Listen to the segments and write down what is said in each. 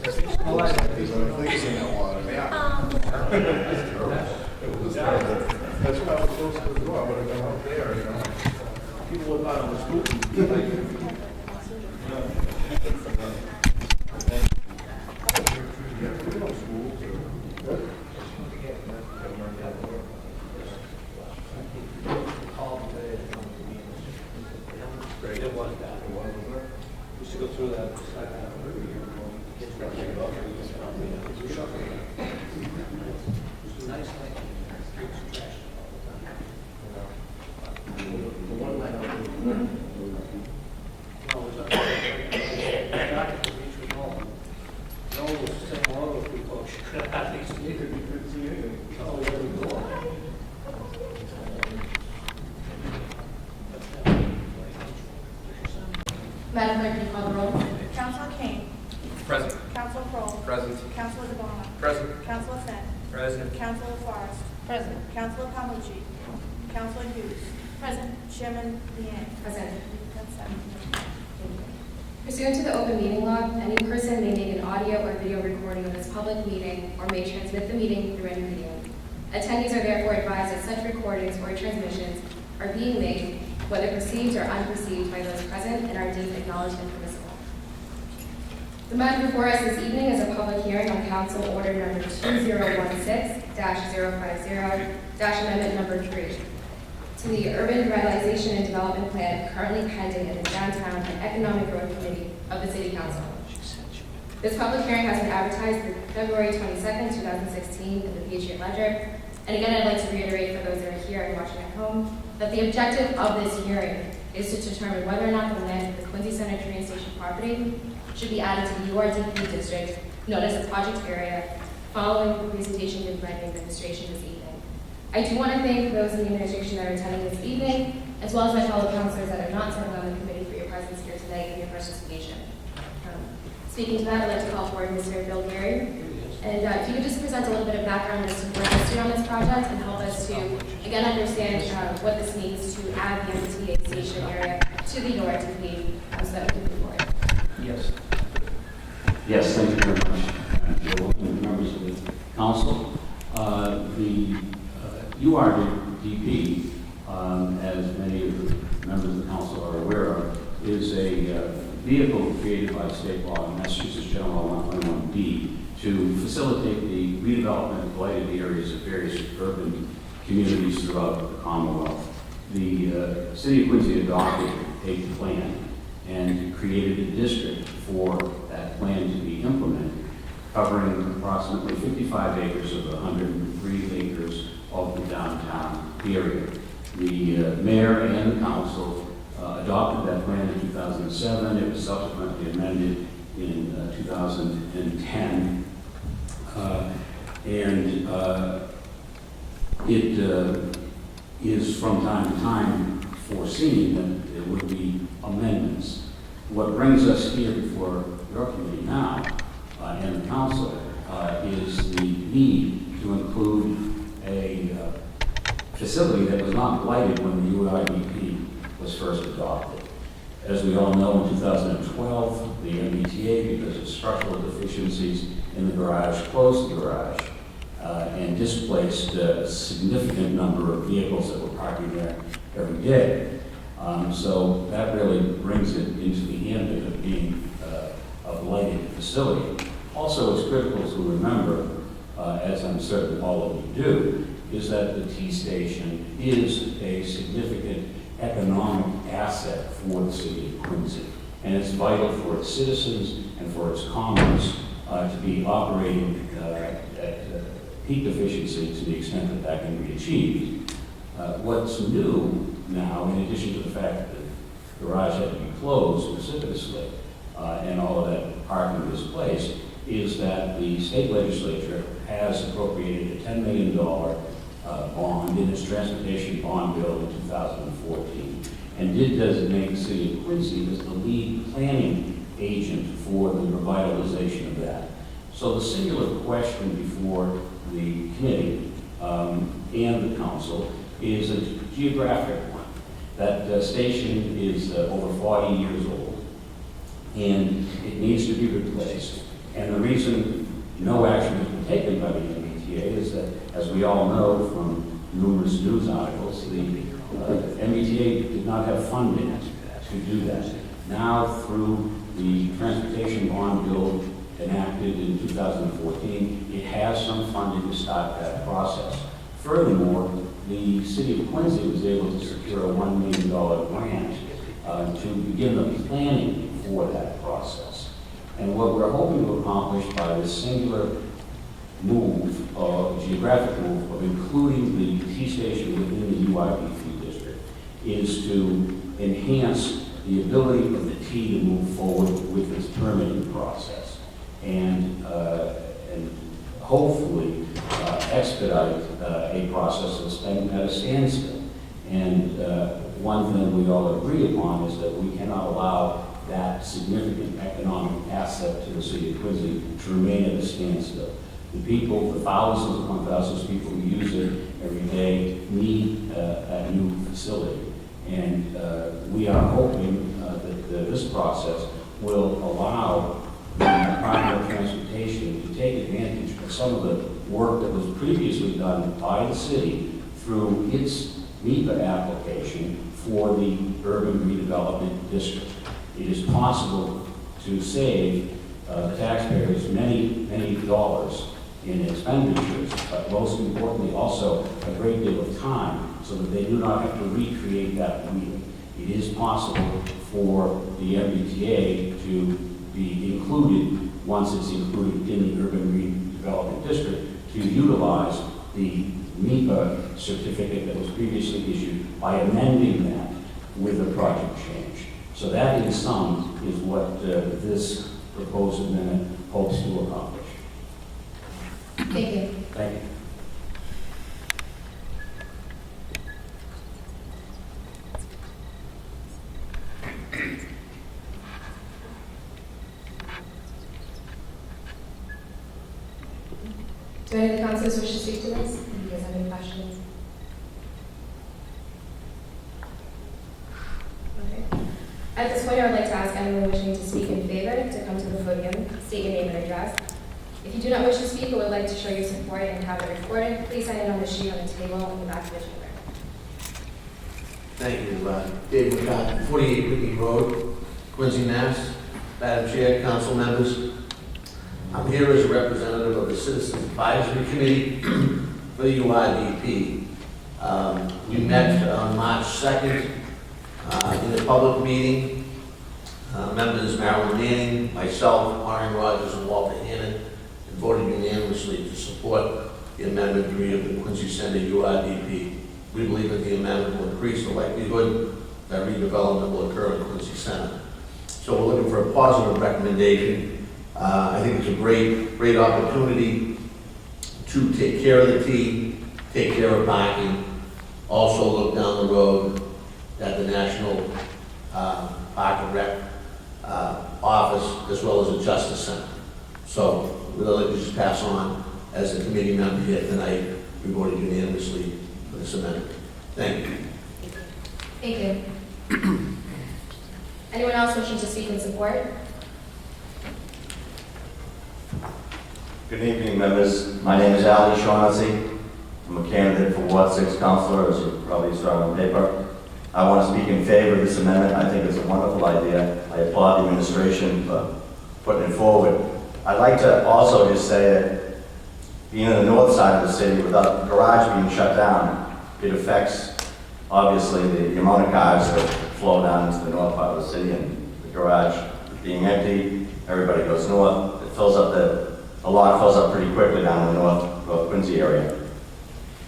That's why I was close to the door. I would have gone out there, you know. People look out on the school. We should go through that. Nice. Madam Clerk, can you call the roll? Councilor King. Present. Councilor Kroll. Present. Councilor DeBona. Present. Councilor Finn. Present. Councilor Forrest. Present. Councilor Palmucci. Councilor Hughes. Present. Chairman Liang. Present. Consent. Pursuant to the open meeting law, any person may make an audio or video recording of this public meeting or may transmit the meeting through any medium. Attendees are therefore advised that such recordings or transmissions are being made, whether perceived or unperceived, by those present and are deemed acknowledged and permissible. The matter before us this evening is a public hearing on Council Order Number 2016-050-Amendment Number 3 to the Urban Revitalization and Development Plan currently pending in the Downtown and Economic Growth Committee of the City Council. This public hearing has been advertised for February 22nd, 2016 in the Patriot Ledger. And again, I'd like to reiterate for those that are here and watching at home that the objective of this hearing is to determine whether or not the land of the Quincy Center train station property should be added to the URDP district known as the project area following the presentation given by the administration this evening. I do want to thank those in the administration that are attending this evening, as well as my fellow councilors that are not serving on the committee for your presence here tonight and your participation. Speaking to that, I'd like to call forward Mr. Bill Gary. And if you could just present a little bit of background as to where history on this project and help us to, again, understand what this means to add the MTA station area to the URDP so that we can move forward. Yes. Yes, thank you very much. Welcome, members of the council. The URDP, as many of the members of the council are aware of, is a vehicle created by state law in Massachusetts General Law 121B to facilitate the redevelopment of blighted areas of various urban communities throughout the Commonwealth. The City of Quincy adopted a plan and created a district for that plan to be implemented, covering approximately 55 acres of the 103 acres of the downtown area. The mayor and the council adopted that plan in 2007. It was subsequently amended in 2010. It is from time to time foreseen that there would be amendments. What brings us here before your committee now and the council is the need to include a facility that was not blighted when the UIDP was first adopted. As we all know, in 2012, the MBTA, because of structural deficiencies in the garage, closed the garage and displaced a significant number of vehicles that were parking there every day. So that really brings it into the ambit of being a blighted facility. Also, it's critical to remember, as I'm certain all of you do, is that the T station is a significant economic asset for the city of Quincy. And it's vital for its citizens and for its commerce to be operating at peak efficiency to the extent that that can be achieved. What's new now, in addition to the fact that the garage had to be closed precipitously and all of that parking displaced, is that the state legislature has appropriated a $10 million bond in its transportation bond bill in 2014 and did designate the city of Quincy as the lead planning agent for the revitalization of that. So the singular question before the committee and the council is a geographic one. That station is over 40 years old and it needs to be replaced. And the reason no action has been taken by the MBTA is that, as we all know from numerous news articles, the MBTA did not have funding to do that. Now, through the transportation bond bill enacted in 2014, it has some funding to start that process. Furthermore, the city of Quincy was able to secure a $1 million grant to begin the planning for that process. And what we're hoping to accomplish by this singular move, geographic move, of including the T station within the UIP3 district, is to enhance the ability of the T to move forward with its permitting process, and hopefully expedite a process that's been at a standstill. And one thing we all agree upon is that we cannot allow that significant economic asset to the city of Quincy to remain at a standstill. The people, the thousands upon thousands of people who use it every day, need a new facility. And we are hoping that this process will allow the Department of Transportation to take advantage of some of the work that was previously done by the city through its NEPA application for the urban redevelopment district. It is possible to save taxpayers many dollars in expenditures, but most importantly also a great deal of time, so that they do not have to recreate that wheel. It is possible for the MBTA to be included, once it's included in the urban redevelopment district, to utilize the NEPA certificate that was previously issued by amending that with a project change. So that, in sum, is what this proposed amendment hopes to accomplish. Thank you. Thank you. Do any of the councilors wish to speak to this? Do you guys have any questions? Okay. At this point, I would like to ask anyone wishing to speak in favor to come to the podium, state your name and address. If you do not wish to speak or would like to show your support and have it recorded, please sign it on the sheet on the table in the back of the chamber. Thank you. David McCott, 48 Whitney Road, Quincy, Mass. Madam Chair, council members, I'm here as a representative of the Citizens Advisory Committee for the UIDP. We met on March 2nd in a public meeting. Members Marilyn Manning, myself, Warren Rogers, and Walter Hannon, and voted unanimously to support the Amendment 3 of the Quincy Center UIDP. We believe that the amendment will increase the likelihood that redevelopment will occur in Quincy Center. So we're looking for a positive recommendation. I think it's a great opportunity to take care of the T, take care of parking, also look down the road at the National Park and Rec office, as well as the Justice Center. So we'd like to just pass on, as a committee member here tonight, we voted unanimously for this amendment. Thank you. Thank you. Anyone else wishing to speak in support? Good evening, members. My name is Ali Shaughnessy. I'm a candidate for Ward 6 Councilor, as you probably saw on paper. I want to speak in favor of this amendment. I think it's a wonderful idea. I applaud the administration for putting it forward. I'd like to also just say that being on the north side of the city, without the garage being shut down, it affects, obviously, the amount of cars that flow down into the north part of the city, and the garage being empty, everybody goes north. It fills up the lot fills up pretty quickly down in the North Quincy area.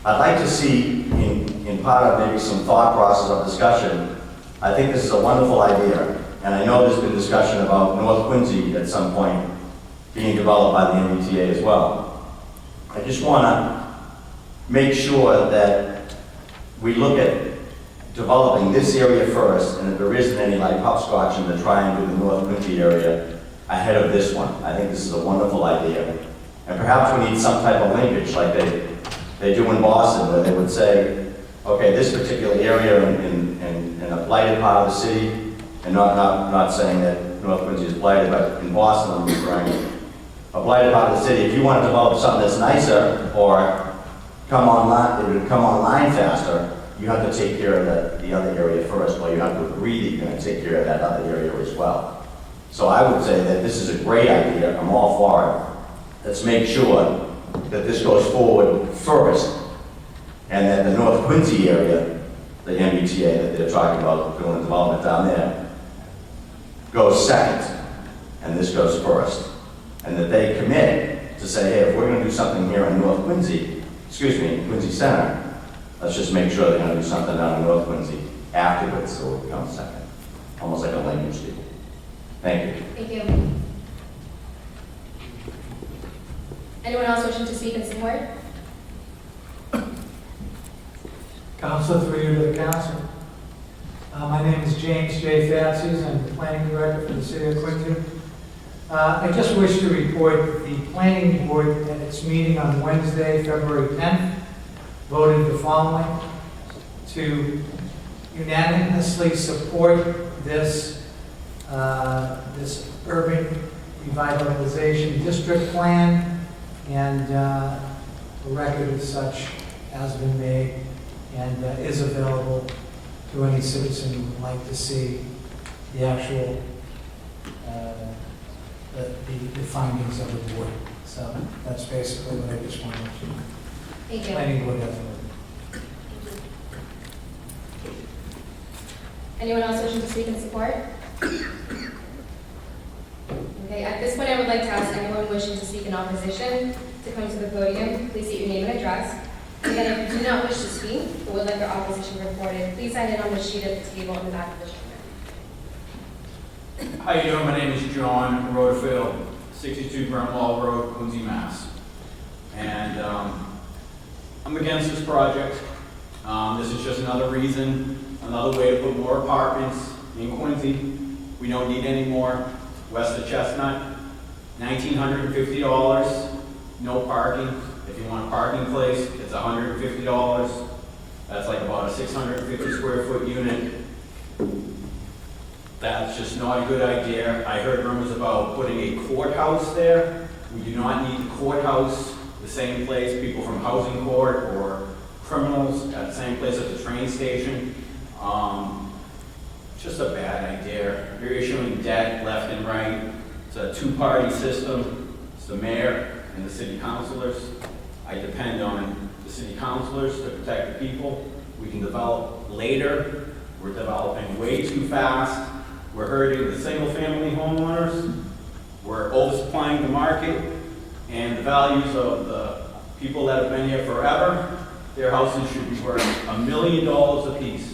I'd like to see, in part of maybe some thought process of discussion, I think this is a wonderful idea, and I know there's been discussion about North Quincy at some point being developed by the MBTA as well. I just want to make sure that we look at developing this area first, and if there isn't any like hopscotch in the triangle in the North Quincy area, ahead of this one. I think this is a wonderful idea. And perhaps we need some type of linkage like they do in Boston, where they would say, okay, this particular area in a blighted part of the city, and not saying that North Quincy is blighted, but in Boston I'm referring, blighted part of the city. If you want to develop something that's nicer or come online faster, you have to take care of the other area first, or you have to agree that you're going to take care of that other area as well. So I would say that this is a great idea. I'm all for it. Let's make sure that this goes forward first, and that the North Quincy area, the MBTA that they're talking about doing development down there, goes second, and this goes first. And that they commit to say, hey, if we're going to do something here in North Quincy, Quincy Center, let's just make sure they're going to do something down in North Quincy afterwards, so it becomes second. Almost like a language deal. Thank you. Thank you. Anyone else wishing to speak in support? Council, through you to the council. My name is James J. Fatsis. I'm the planning director for the city of Quincy. I just wish to report the planning board at its meeting on Wednesday, February 10th, voted the following: to unanimously support this urban revitalization district plan, and the record as such has been made and is available to any citizen who would like to see the actual the findings of the board. So that's basically what I just wanted to. Thank you. Planning board has voted. Anyone else wishing to speak in support? Okay, at this point, I would like to ask anyone wishing to speak in opposition to come to the podium. Please state your name and address. And then if you do not wish to speak, but would like your opposition reported, please sign in on the sheet at the table in the back of the chamber. How you doing? My name is John Rotherfield, 62 Brentwall Road, Quincy, Mass. And I'm against this project. This is just another reason, another way to put more apartments in Quincy. We don't need any more. West of Chestnut, $1,950, no parking. If you want a parking place, it's $150. That's like about a 650 square foot unit. That's just not a good idea. I heard rumors about putting a courthouse there. We do not need the courthouse, the same place, people from housing court or criminals at the same place at the train station. Just a bad idea. You're issuing debt left and right. It's a two-party system. It's the mayor and the city councilors. I depend on the city councilors to protect the people. We can develop later. We're developing way too fast. We're hurting the single-family homeowners. We're oversupplying the market, and the values of the people that have been here forever, their houses should be worth $1 million a piece.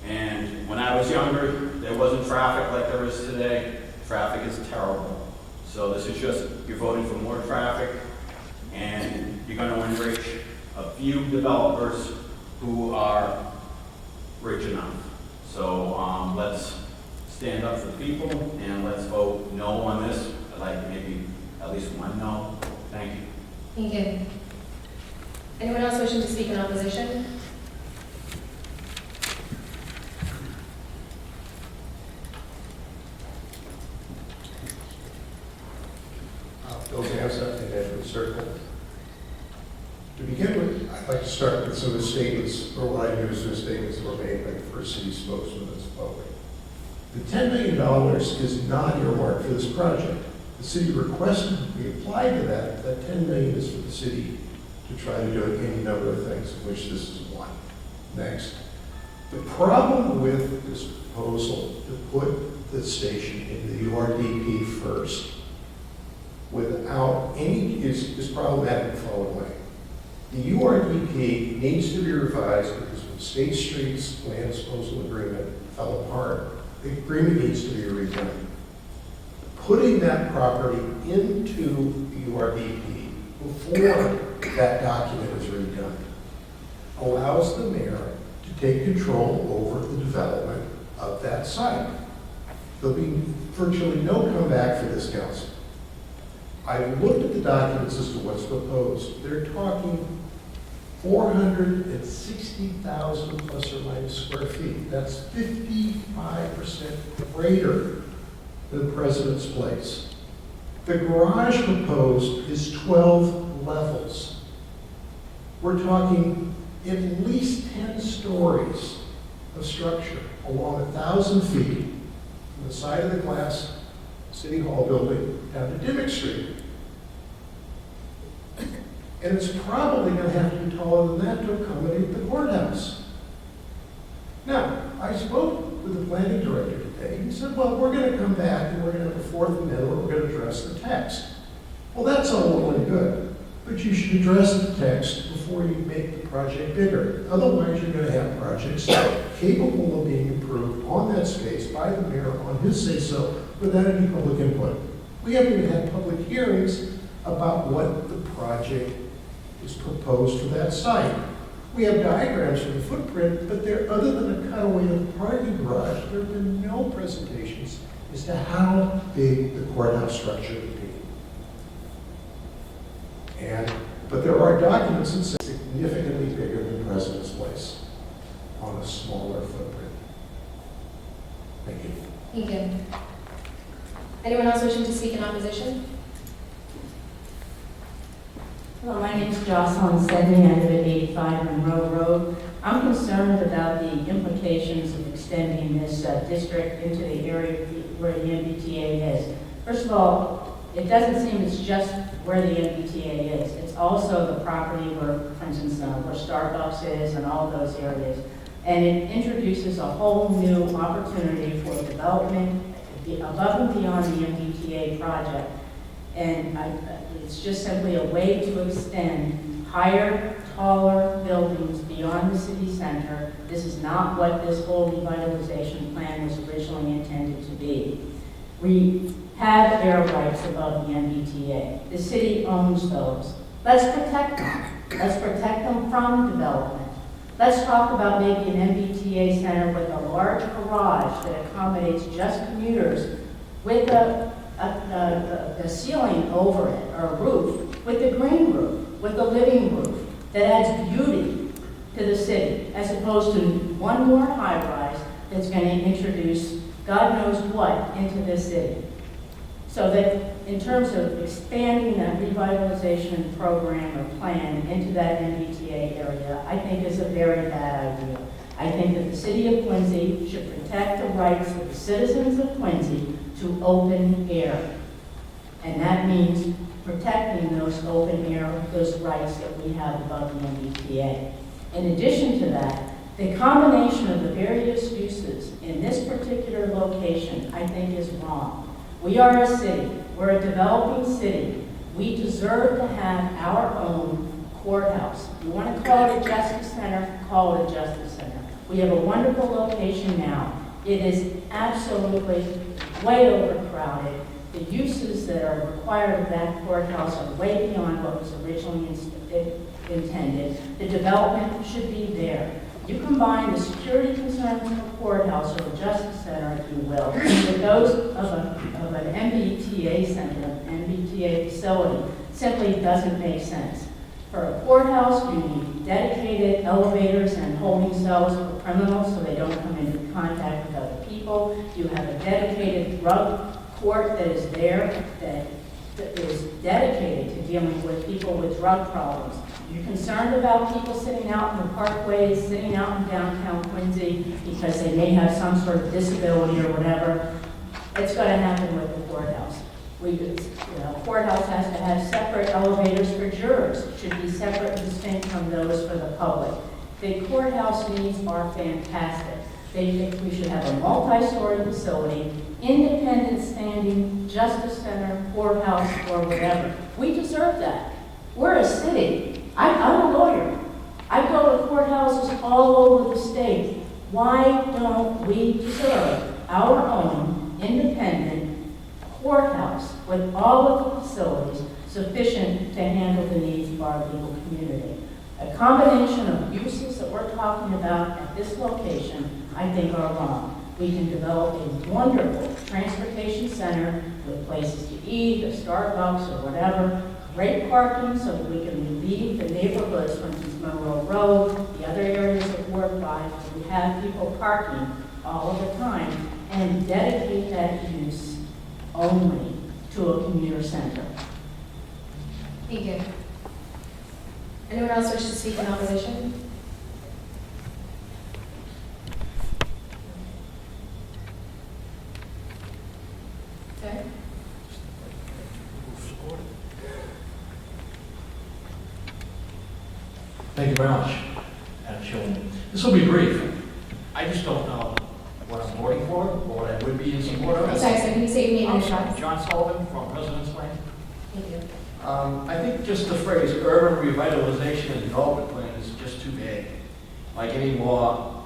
And when I was younger, there wasn't traffic like there is today. Traffic is terrible. So this is just, you're voting for more traffic, and you're going to enrich a few developers who are rich enough. So let's stand up for the people, and let's vote no on this. I'd like maybe at least one no. Thank you. Thank you. Anyone else wishing to speak in opposition? Bill Zamsa in Edgewood Circle. To begin with, I'd like to start with some of the statements, or what I knew as the statements that were made by the first city spokesman that's public. The $10 million is not earmarked for this project. The city requested we apply to that. That $10 million is for the city to try to do any number of things, of which this is one. Next. The problem with this proposal to put the station in the URDP first without any is problematic the following way. The URDP needs to be revised because when State Street's land disposal agreement fell apart, the agreement needs to be redone. Putting that property into the URDP before that document is redone allows the mayor to take control over the development of that site. There'll be virtually no comeback for this council. I've looked at the documents as to what's proposed. They're talking 460,000 plus or minus square feet. That's 55% greater than President's Place. The garage proposed is 12 levels. We're talking at least 10 stories of structure along 1,000 feet from the side of the Glass City Hall building down to Dimmick Street. And it's probably going to have to be taller than that to accommodate the courthouse. Now, I spoke with the planning director today. He said, well, we're going to come back and we're going to have a fourth amendment, we're going to address the text. Well, that's all well and good, but you should address the text before you make the project bigger. Otherwise, you're going to have projects capable of being improved on that space by the mayor on his say-so without any public input. We haven't even had public hearings about what the project is proposed for that site. We have diagrams for the footprint, but there, other than a cutaway of the parking garage, there have been no presentations as to how big the courthouse structure would be. But there are documents that say significantly bigger than President's Place on a smaller footprint. Thank you. Thank you. Anyone else wishing to speak in opposition? Hello, my name is Jocelyn Sedney. I live at 85 Monroe Road. I'm concerned about the implications of extending this district into the area where the MBTA is. First of all, it doesn't seem it's just where the MBTA is. It's also the property where, for instance, where Starbucks is and all those areas. And it introduces a whole new opportunity for development above and beyond the MBTA project. And it's just simply a way to extend higher, taller buildings beyond the city center. This is not what this whole revitalization plan was originally intended to be. We have air rights above the MBTA. The city owns those. Let's protect them. Let's protect them from development. Let's talk about maybe an MBTA center with a large garage that accommodates just commuters with a ceiling over it, or a roof, with a green roof, with a living roof, that adds beauty to the city, as opposed to one more high-rise that's going to introduce God knows what into this city. So that in terms of expanding that revitalization program or plan into that MBTA area, I think is a very bad idea. I think that the city of Quincy should protect the rights of the citizens of Quincy to open air. And that means protecting those open air, those rights that we have above the MBTA. In addition to that, the combination of the various uses in this particular location, I think, is wrong. We are a city. We're a developing city. We deserve to have our own courthouse. You want to call it a justice center, call it a justice center. We have a wonderful location now. It is absolutely way overcrowded. The uses that are required of that courthouse are way beyond what was originally intended. The development should be there. You combine the security concerns of the courthouse or the justice center, if you will, with those of an MBTA center, MBTA facility, simply doesn't make sense. For a courthouse, you need dedicated elevators and holding cells for criminals so they don't come into contact with other people. You have a dedicated drug court that is there that is dedicated to dealing with people with drug problems. You're concerned about people sitting out in the parkways, sitting out in downtown Quincy because they may have some sort of disability or whatever. It's going to happen with the courthouse. Courthouse has to have separate elevators for jurors. It should be separate and distinct from those for the public. The courthouse needs are fantastic. They think we should have a multi-story facility, independent standing, justice center, courthouse, or whatever. We deserve that. We're a city. I'm a lawyer. I go to courthouses all over the state. Why don't we deserve our own independent courthouse with all of the facilities sufficient to handle the needs of our legal community? A combination of uses that we're talking about at this location, I think, are wrong. We can develop a wonderful transportation center with places to eat, a Starbucks or whatever, great parking so that we can relieve the neighborhoods, for instance, Monroe Road, the other areas of Ward 5, we have people parking all of the time, and dedicate that use only to a commuter center. Thank you. Anyone else wish to speak in opposition? Okay. Thank you very much, Madam Chairwoman. This will be brief. I just don't know what I'm voting for, or what I would be in support of. I'm sorry, sir, can you say your name I'm and sorry, address? John Sullivan from President's Lane. Thank you. I think just the phrase urban revitalization and development plan is just too vague. Like any law,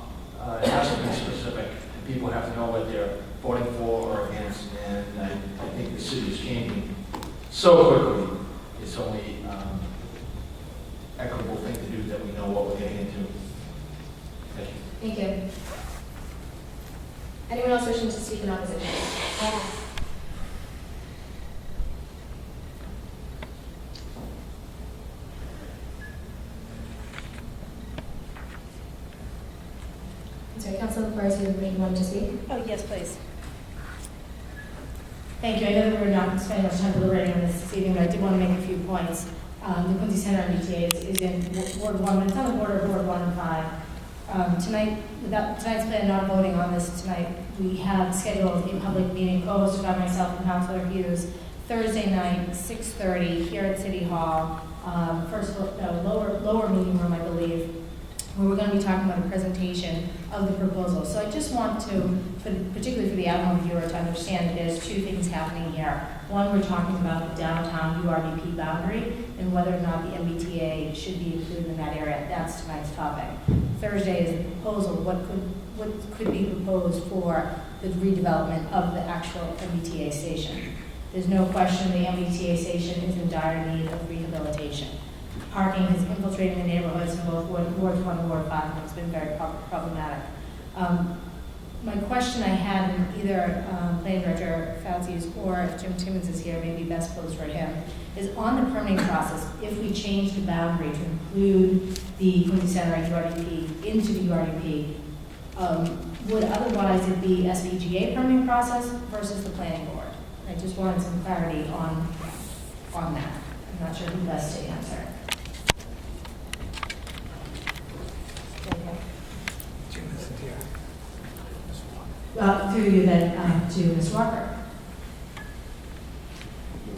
it has to be specific, and people have to know what they're voting for or against, and I think the city is changing so quickly, it's only equitable thing to do that we know what we're getting into. Thank you. Thank you. Anyone else wishing to speak in opposition? I'm sorry, Councilor LaFleur, you wanted to speak? Oh, yes, please. Thank you. I know that we're not spending much time deliberating on this evening, but I did want to make a few points. The Quincy Center MBTA is in Ward 1, but it's on the border of Ward 1 and 5. Tonight, without tonight's plan, not voting on this tonight, we have scheduled a public meeting co-hosted by myself and Councilor Hughes Thursday night, 6:30 here at City Hall, lower meeting room, I believe, where we're going to be talking about a presentation of the proposal. So I just want to, particularly for the at-home viewer, to understand that there's two things happening here. One, we're talking about the downtown URBP boundary and whether or not the MBTA should be included in that area. That's tonight's topic. Thursday is the proposal, what could be proposed for the redevelopment of the actual MBTA station. There's no question the MBTA station is in dire need of rehabilitation. Parking has infiltrated the neighborhoods in both Ward 1 and Ward 5, and it's been very problematic. My question I had, and either Planning Director Fauci's or if Jim Timmons is here, maybe best posed for him, is on the permitting process. If we change the boundary to include the Quincy Center URDP into the URDP, would otherwise it be SPGA permitting process versus the Planning Board? I just wanted some clarity on that. I'm not sure who best to answer. Through you then to Ms. Walker.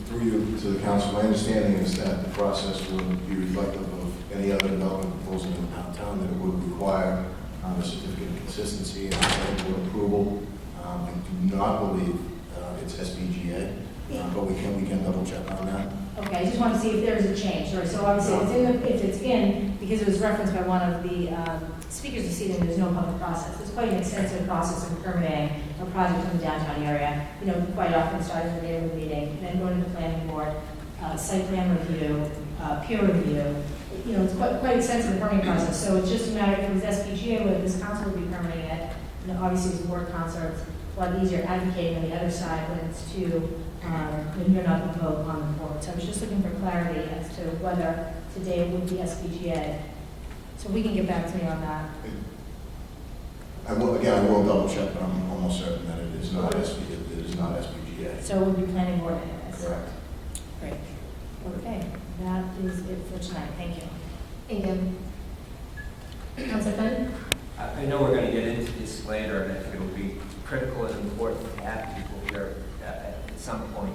Through you to the council, my understanding is that the process would be reflective of any other development proposal in downtown, that it would require a certificate of consistency and planning board approval. I do not believe it's SBGA, but we can double check on that. Okay, I just want to see if there's a change. Sorry, so obviously if it's in, because it was referenced by one of the speakers this evening, there's no public process. It's quite an extensive process of permitting a project in the downtown area. You know, quite often starting with the neighborhood meeting, then going to the planning board, site plan review, peer review. You know, it's quite extensive the permitting process. So it's just a matter if it was SPGA, whether this council would be permitting it. And obviously, it's a ward council, it's a lot easier advocating on the other side when it's when you're not the vote on the board. So I was just looking for clarity as to whether today it would be SPGA. So we can get back to me on that. I will double check, but I'm almost certain that it is not SPGA. So it would be planning board anyways. Correct. Great. Okay, that is it for tonight. Thank you. Thank you. Councilor Fenn? I know we're going to get into this later, and I think it will be critical and important to have people here at some point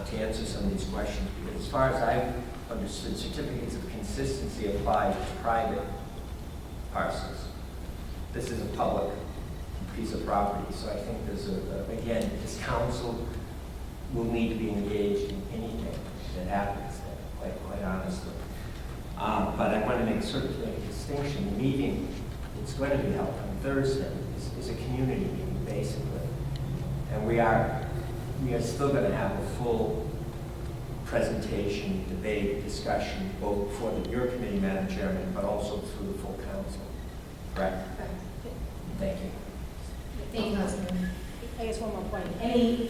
to answer some of these questions. Because as far as I've understood, certificates of consistency apply to private parcels. This is a public piece of property, so I think there's again, this council will need to be engaged in anything that happens there, quite honestly. But I want to make a distinction. The meeting that's going to be held on Thursday is a community meeting, basically. And we are still going to have a full presentation, debate, discussion, both for your committee, Madam Chairman, but also through the full council. Correct? Thank you. Thank you, Councilman. I guess one more point. You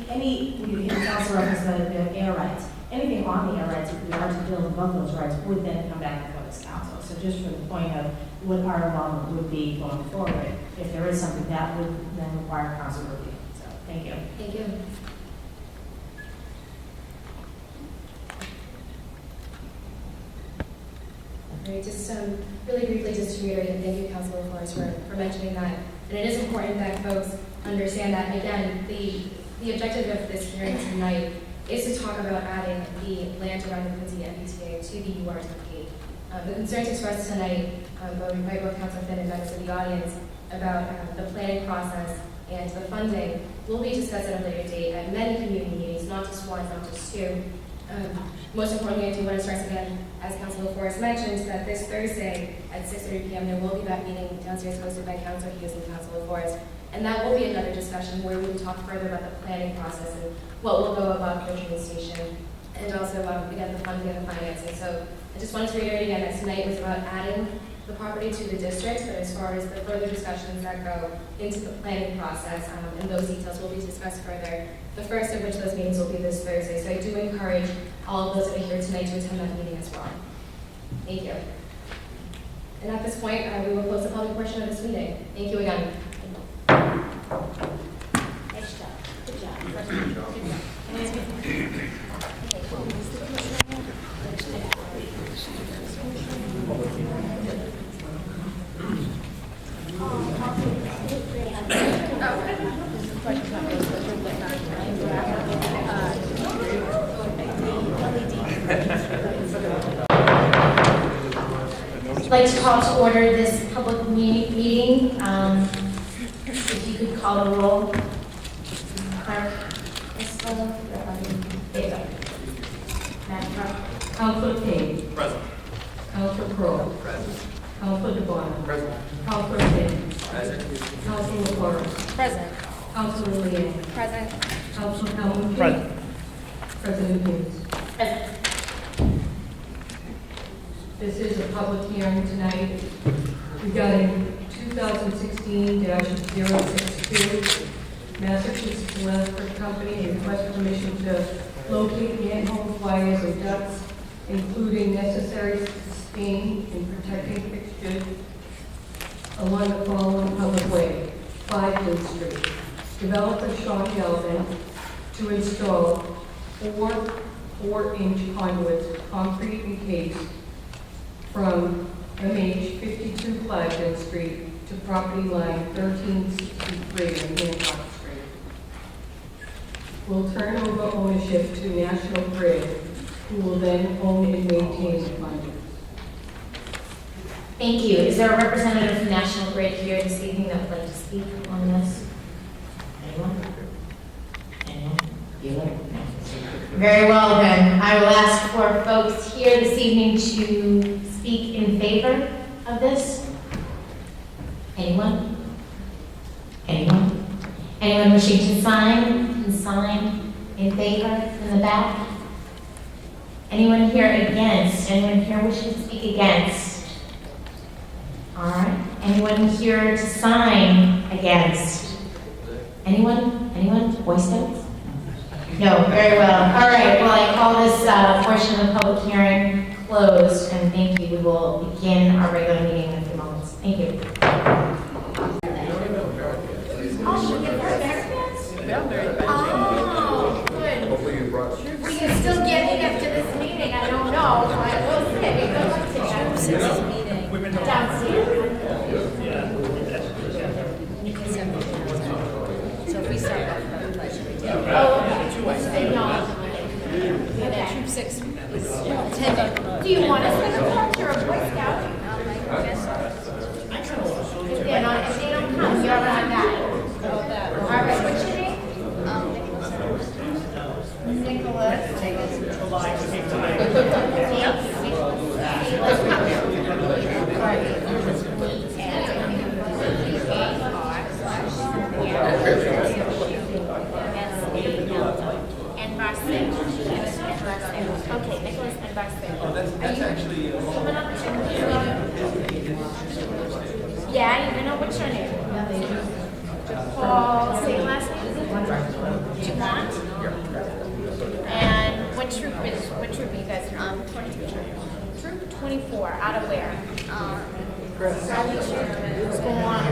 also referenced the air rights. Anything on the air rights, if we are to build above those rights, would then come back before this council. So just for the point of what our involvement would be going forward, if there is something that would then require council review. So thank you. Thank you. All right, just really briefly, just to reiterate, and thank you, Councilor Flores, for mentioning that. And it is important that folks understand that, again, the objective of this hearing tonight is to talk about adding the land around the Quincy MBTA to the URTP. The concerns expressed tonight by both Councilor Finn and members of the audience about the planning process and the funding will be discussed at a later date at many community meetings, not just one, not just two. Most importantly, I do want to stress again, as Councilor Forrest mentioned, that this Thursday at 6:30 p.m. there will be that meeting downstairs hosted by Councilor Hughes and Councilor Forrest, and that will be another discussion where we will talk further about the planning process and what will go about the train station, and also again the funding and the financing. So I just wanted to reiterate again that tonight was about adding the property to the district, but as far as the further discussions that go into the planning process, and those details will be discussed further. The first of which those meetings will be this Thursday. So I do encourage all of those that are here tonight to attend that meeting as well. Thank you. And at this point, we will close the public portion of this meeting. Thank you again. Nice job. Good job. Good job. I'd like to call to order this public meeting. If you could call the roll. Clerk, Crystal, there you go. Madam Clerk. Councilor King. Present. Councilor Crowe. Present. Councilor DeBona. Present. Councilor Finn. Present. Councilor Forrest. Present. Councilor Leeang. Present. Councilor Calhoun. Present. President Hughes. Present. This is a public hearing tonight regarding 2016-062 Massachusetts Electric Company request permission to locate manhole wires and ducts, including necessary sustain and protecting fixtures along the following public way: 5 Hill Street. Developer Sean Galvin to install 4 4-inch conduits, concrete encased, from MH 52 Flagler Street to property line 1363 on Hancock Street. Will turn over ownership to National Grid, who will then own and maintain the conduits. Thank you. Is there a representative from National Grid here this evening that would like to speak on this? Anyone? Anyone? Bueller? Very well then. I will ask for folks here this evening to speak in favor of this. Anyone? Anyone? Anyone wishing to sign? Can sign in favor in the back? Anyone here against? Anyone here wishing to speak against? All right. Anyone here to sign against? Anyone? Anyone? Boy Scouts? No, very well. All right, well, I call this portion of the public hearing closed, and thank you. We will begin our regular meeting in a few moments. Thank you. Oh, good. Hopefully you brought. We are still getting after this meeting. I don't know. I will say, good luck to you. Downstairs. So if we start off with the pledge, we do. Oh, okay. Say no. Yeah, Troop 6 is attending. Do you want us to go talk? You're a Boy Scout. If they don't come, you're on that. All right, what's your name? Nicholas. And Barcel. Okay, Nicholas and Barcel. Oh, that's actually. Coming up yeah, you know what's your name? Paul, say your last name. Dumont. And what troop are you guys from? 22 troop 24. Out of where? Bradley Troop. What's going on?